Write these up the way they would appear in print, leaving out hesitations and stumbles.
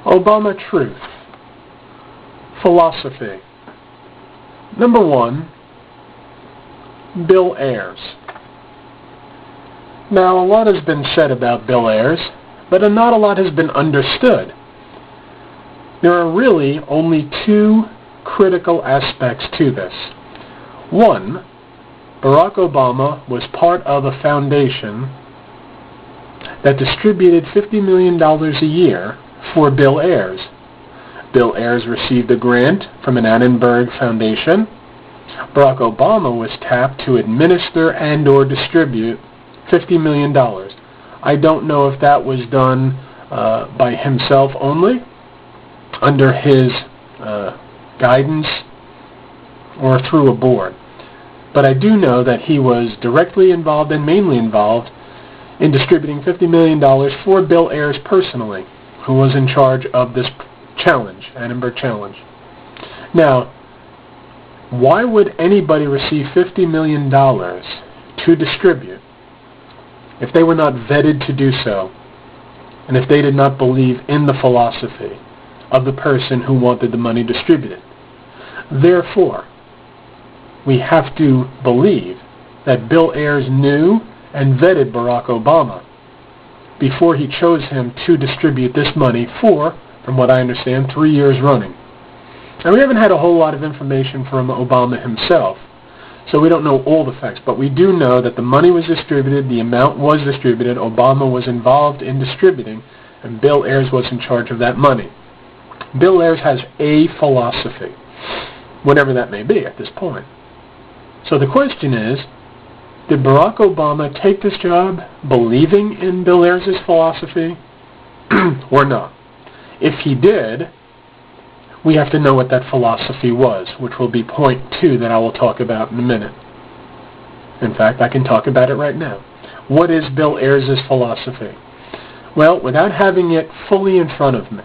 Obama truth. Philosophy. Number 1, Bill Ayers. Now, a lot has been said about Bill Ayers, but not a lot has been understood. There are really only 2 critical aspects to this. 1, Barack Obama was part of a foundation that distributed $50 million a year for Bill Ayers. Bill Ayers received a grant from an Annenberg Foundation. Barack Obama was tapped to administer and or distribute $50 million. I don't know if that was done by himself only, under his guidance, or through a board. But I do know that he was directly involved and mainly involved in distributing $50 million for Bill Ayers personally, who was in charge of this challenge, Annenberg Challenge. Now, why would anybody receive $50 million to distribute if they were not vetted to do so, and if they did not believe in the philosophy of the person who wanted the money distributed? Therefore, we have to believe that Bill Ayers knew and vetted Barack Obama before he chose him to distribute this money for, from what I understand, 3 years running. Now, we haven't had a whole lot of information from Obama himself, so we don't know all the facts, but we do know that the money was distributed, the amount was distributed, Obama was involved in distributing, and Bill Ayers was in charge of that money. Bill Ayers has a philosophy, whatever that may be at this point. So the question is, did Barack Obama take this job believing in Bill Ayers' philosophy or not? If he did, we have to know what that philosophy was, which will be point 2 that I will talk about in a minute. In fact, I can talk about it right now. What is Bill Ayers' philosophy? Well, without having it fully in front of me,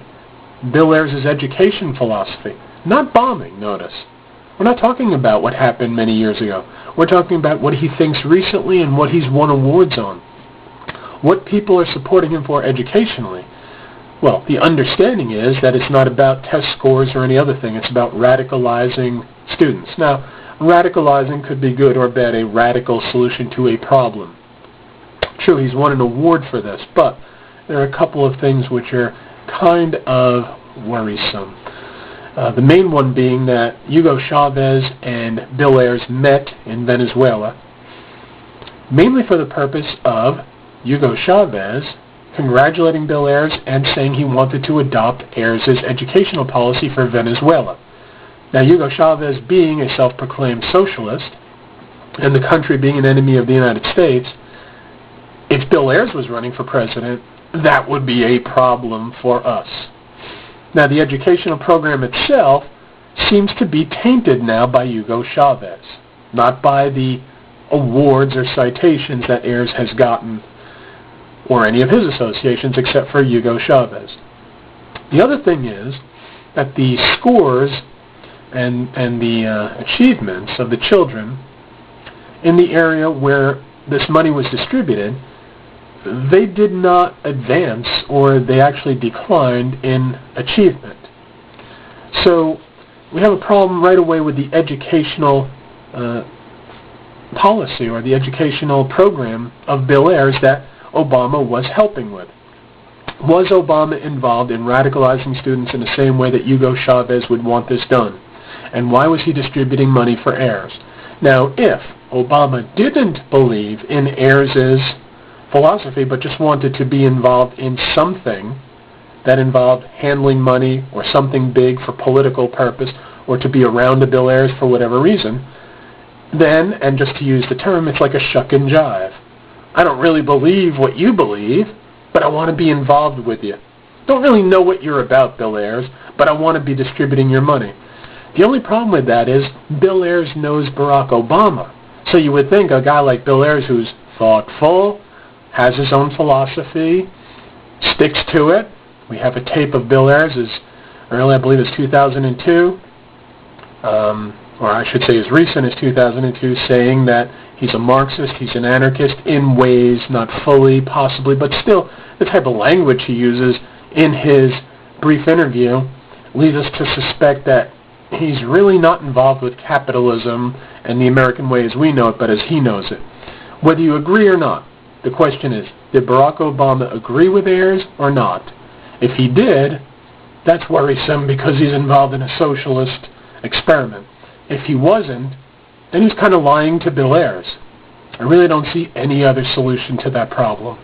Bill Ayers' education philosophy, not bombing, notice. We're not talking about what happened many years ago. We're talking about what he thinks recently and what he's won awards on. What people are supporting him for educationally. Well, the understanding is that it's not about test scores or any other thing. It's about radicalizing students. Now, radicalizing could be good or bad, a radical solution to a problem. True, he's won an award for this, but there are a couple of things which are kind of worrisome. The main one being that Hugo Chavez and Bill Ayers met in Venezuela, mainly for the purpose of Hugo Chavez congratulating Bill Ayers and saying he wanted to adopt Ayers' educational policy for Venezuela. Now, Hugo Chavez being a self-proclaimed socialist, and the country being an enemy of the United States, if Bill Ayers was running for president, that would be a problem for us. Now, the educational program itself seems to be tainted now by Hugo Chavez, not by the awards or citations that Ayers has gotten or any of his associations except for Hugo Chavez. The other thing is that the scores and the achievements of the children in the area where this money was distributed, they did not advance, or they actually declined in achievement. So we have a problem right away with the educational policy or the educational program of Bill Ayers that Obama was helping with. Was Obama involved in radicalizing students in the same way that Hugo Chavez would want this done? And why was he distributing money for Ayers? Now, if Obama didn't believe in Ayers' philosophy, but just wanted to be involved in something that involved handling money or something big for political purpose, or to be around a Bill Ayers for whatever reason, then, and just to use the term, it's like a shuck and jive. I don't really believe what you believe, but I want to be involved with you. Don't really know what you're about, Bill Ayers, but I want to be distributing your money. The only problem with that is Bill Ayers knows Barack Obama. So you would think a guy like Bill Ayers, who's thoughtful, has his own philosophy, sticks to it. We have a tape of Bill Ayers as early, I believe, as 2002, or I should say as recent as 2002, saying that he's a Marxist, he's an anarchist in ways, not fully, possibly, but still the type of language he uses in his brief interview leads us to suspect that he's really not involved with capitalism and the American way as we know it, but as he knows it. Whether you agree or not, the question is, did Barack Obama agree with Ayers or not? If he did, that's worrisome because he's involved in a socialist experiment. If he wasn't, then he's kind of lying to Bill Ayers. I really don't see any other solution to that problem.